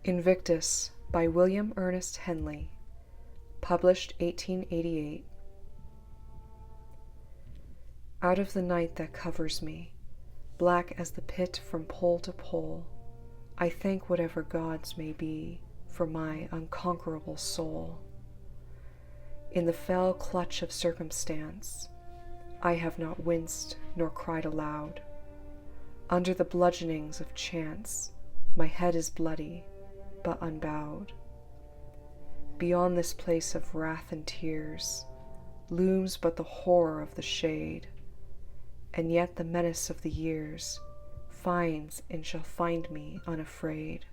Invictus by William Ernest Henley, published 1888. Out of the night that covers me, black as the pit from pole to pole, I thank whatever gods may be for my unconquerable soul. In the fell clutch of circumstance, I have not winced nor cried aloud. Under the bludgeonings of chance, my head is bloody, but unbowed. Beyond this place of wrath and tears looms but the horror of the shade, and yet the menace of the years finds and shall find me unafraid.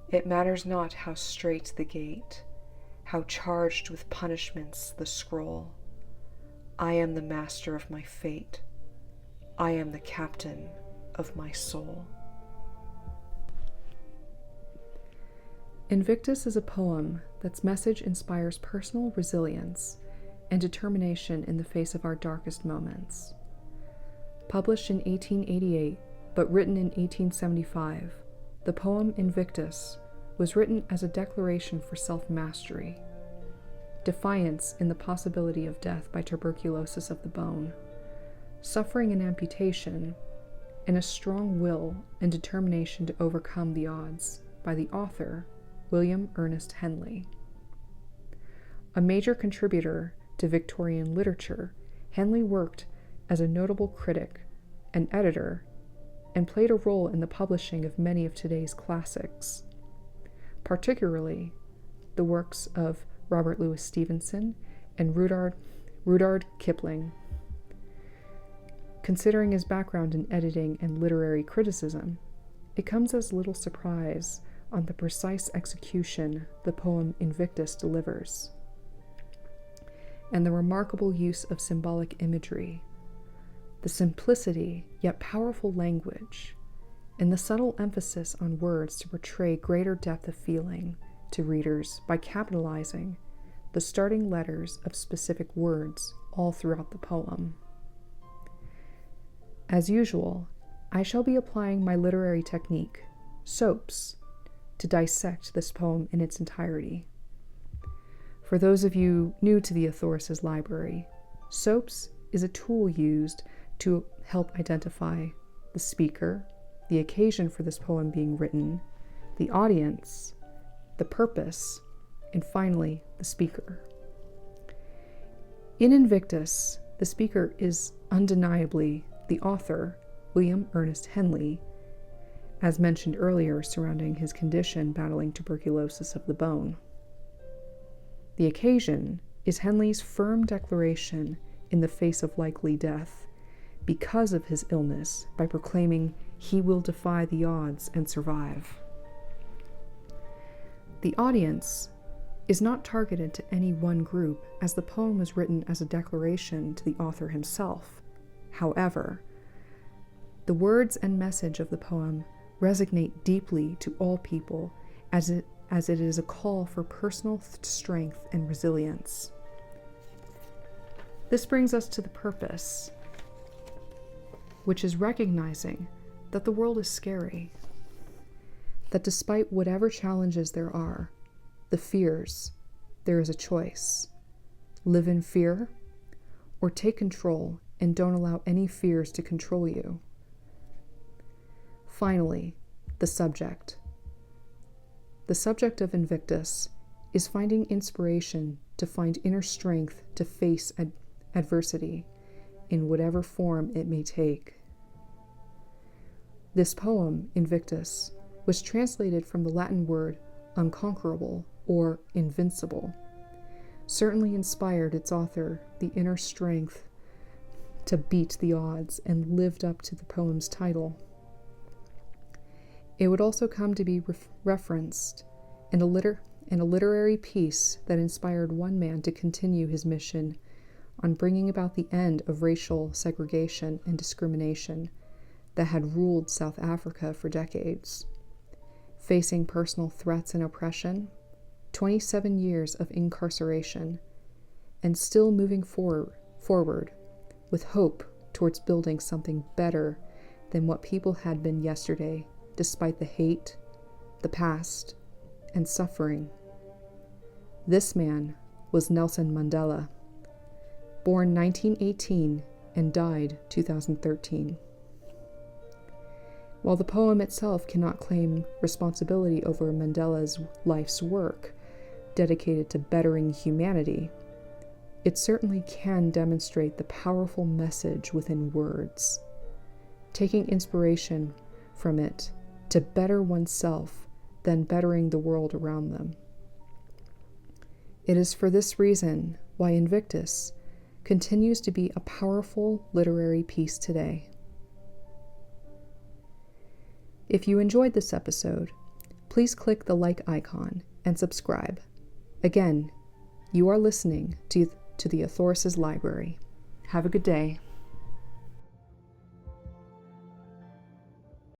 It matters not how strait the gate, how charged with punishments the scroll. I am the master of my fate. I am the captain of my soul. Invictus is a poem that's message inspires personal resilience and determination in the face of our darkest moments. Published in 1888, but written in 1875, the poem Invictus was written as a declaration for self-mastery, defiance in the possibility of death by tuberculosis of the bone, suffering an amputation, and a strong will and determination to overcome the odds by the author, William Ernest Henley. A major contributor to Victorian literature, Henley worked as a notable critic and editor and played a role in the publishing of many of today's classics, particularly the works of Robert Louis Stevenson and Rudyard Kipling. Considering his background in editing and literary criticism, it comes as little surprise on the precise execution the poem Invictus delivers, and the remarkable use of symbolic imagery, the simplicity yet powerful language, and the subtle emphasis on words to portray greater depth of feeling to readers by capitalizing the starting letters of specific words all throughout the poem. As usual, I shall be applying my literary technique, soaps, to dissect this poem in its entirety. For those of you new to the Authoress' library, soaps is a tool used to help identify the speaker, the occasion for this poem being written, the audience, the purpose, and finally, the speaker. In Invictus, the speaker is undeniably the author, William Ernest Henley, as mentioned earlier surrounding his condition battling tuberculosis of the bone. The occasion is Henley's firm declaration in the face of likely death because of his illness by proclaiming he will defy the odds and survive. The audience is not targeted to any one group, as the poem was written as a declaration to the author himself. However, the words and message of the poem resonate deeply to all people, as it is a call for personal strength and resilience. This brings us to the purpose, which is recognizing that the world is scary, that despite whatever challenges there are, the fears, there is a choice. Live in fear, or take control and don't allow any fears to control you. Finally, the subject. The subject of Invictus is finding inspiration to find inner strength to face adversity in whatever form it may take. This poem, Invictus, was translated from the Latin word unconquerable or invincible, certainly inspired its author the inner strength to beat the odds and lived up to the poem's title. It would also come to be referenced in a literary piece that inspired one man to continue his mission on bringing about the end of racial segregation and discrimination that had ruled South Africa for decades. Facing personal threats and oppression, 27 years of incarceration, and still moving forward with hope towards building something better than what people had been yesterday, despite the hate, the past, and suffering. This man was Nelson Mandela, born 1918 and died 2013. While the poem itself cannot claim responsibility over Mandela's life's work dedicated to bettering humanity, it certainly can demonstrate the powerful message within words, taking inspiration from it to better oneself than bettering the world around them. It is for this reason why Invictus continues to be a powerful literary piece today. If you enjoyed this episode, please click the like icon and subscribe. Again, you are listening to the Authoress' Library. Have a good day.